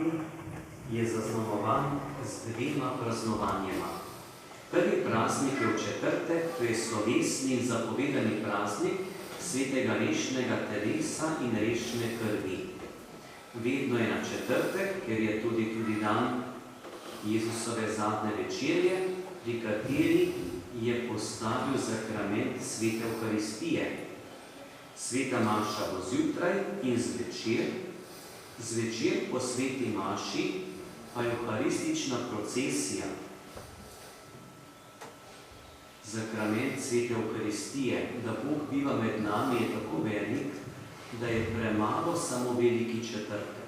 spomladi je zaznamovan z dvema praznovanjema. Prvi praznik je v četrtek, to je slovesni in zapovedani praznik svetega rešnega telesa in rešne krvi. Vedno je na četrtek, ker je tudi dan Jezusove zadnje večerje, pri kateri je postavil sakrament svete Evharistije. Sveta maša bo zjutraj in zvečer. Zvečer po sveti maši pa je evharistična procesija. Sakrament svete Evharistije, da Bog biva med nami, je tako velik, da je premalo samo veliki četrtek,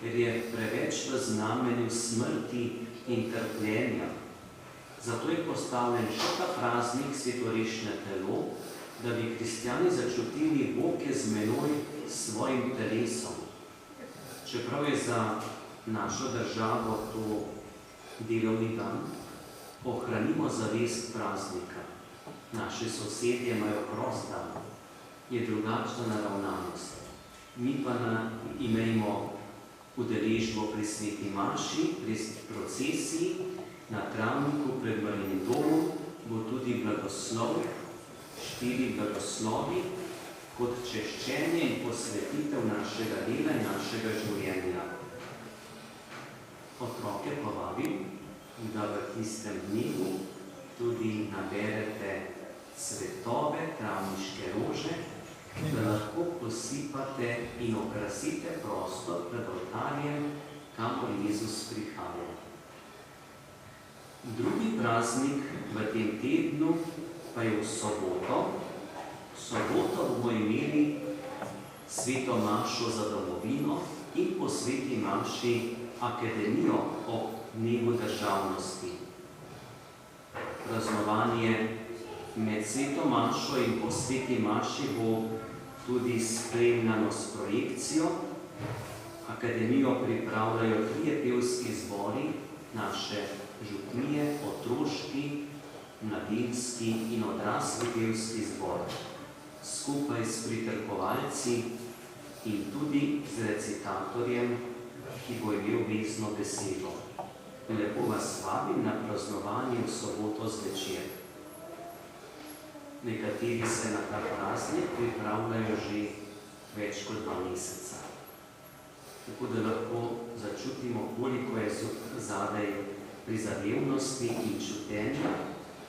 ker je preveč v znamenju smrti in trpljenja. Zato je postavljen še ta praznik svetorešne telo, da bi kristjani začutili, Bog je z menoj s svojim telesom. Čeprav je za našo državo to delovni dan, ohranimo zavest praznika. Naši sosedje imajo prost dan, je drugačna naravnanost. Mi pa imamo udeležbo pri sveti maši, pri procesiji, na travniku pred Marijinim domom bo tudi blagoslov, 4 blagoslovi, kot češčenje in posvetitev našega dela in našega življenja. Otroke pa vabim, da v tistem dnevu tudi naberete cvetove, travniške rože, da lahko posipate in okrasite prostor pred oltarjem, kamor Jezus prihaja. Drugi praznik v tem tednu pa je v soboto. V soboto bomo imeli sveto mašo za domovino in po sveti maši akademijo o dnevu državnosti. Praznovanje med sveto mašo in po sveti maši bo tudi spremljano s projekcijo. Akademijo pripravljajo 3 pevski zbori, naše župnije, otroški, mladinski in odrasli pevski zbor, skupaj s pritrkovalci in tudi z recitatorjem, ki bo imel vezno besedo. Lepo vas vabim na praznovanje v soboto zvečer. Nekateri se na ta praznik pripravljajo že več kot 2 meseca. Tako da lahko začutimo, koliko je zadaj prizadevnosti in čutenja,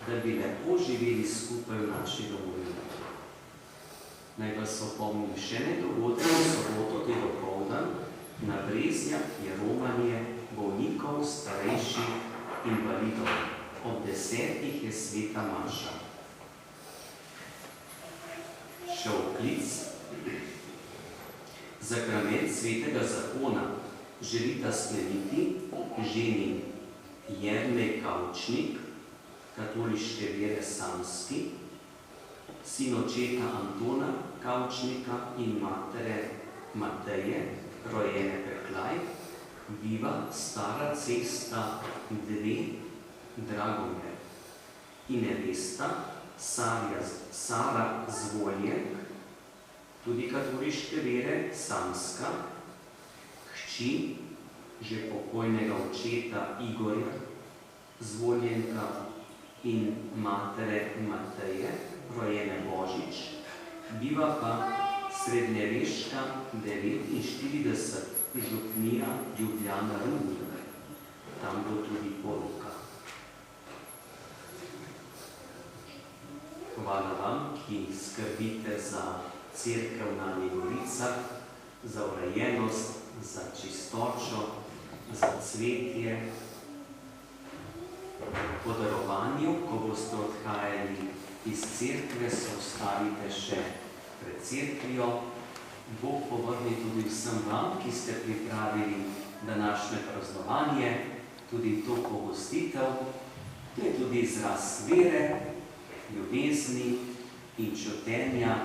da bi lepo živeli skupaj v naši domovini. Naj vas opomnim še ne dogodke v soboto, te dopoldan, na Brezjah je romanje bolnikov, starejših, invalidov. Ob 10 je sveta maša. Še oklic. Sakrament svetega zakona želita skleniti ženi Jernej Kavčnik, katoliške vere Samski, sin očeta Antona Kavčnika in matere Mateje, rojene Peklaj, biva Stara cesta 2, Dragomer, in nevesta Sara Zvoljenk, tudi katoliške vere Samska, hči že pokojnega očeta Igorja Zvoljenka in matere Mateje, rojene Božič, biva pa srednjeveška 49 župnija Ljubljana Rudnik. Tam bo tudi poroka. Hvala vam, ki skrbite za cerkev na Goricah, za urejenost, za čistočo, za cvetje. Po darovanju, ko boste odhajali iz cerkve, se ustavite še pred cerkvijo. Bog povrni tudi vsem vam, ki ste pripravili današnje praznovanje, tudi to pogostitev. To je tudi izraz vere, ljubezni in čutenja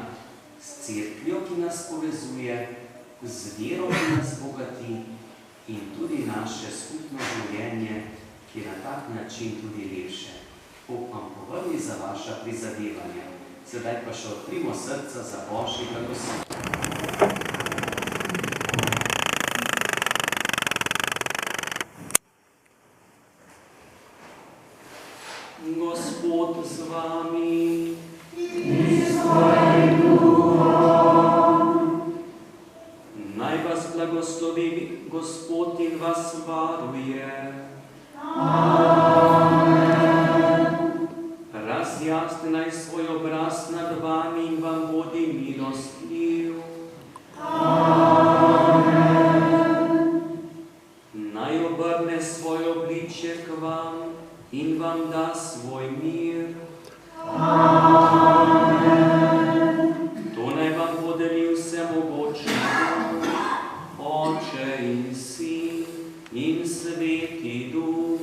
s cerkvijo, ki nas povezuje, z vero, ki nas bogati, in tudi naše skupno življenje, ki je na tak način tudi lepše. Bog vam povrni za vaša prizadevanja. Sedaj pa še odprimo srca za Božji blagoslovje. milostljiv. Naj obrne svoje obličje k vam in vam da svoj mir. To naj vam podeli vsemogočni Bog, Oče in Sin in Sveti Duh.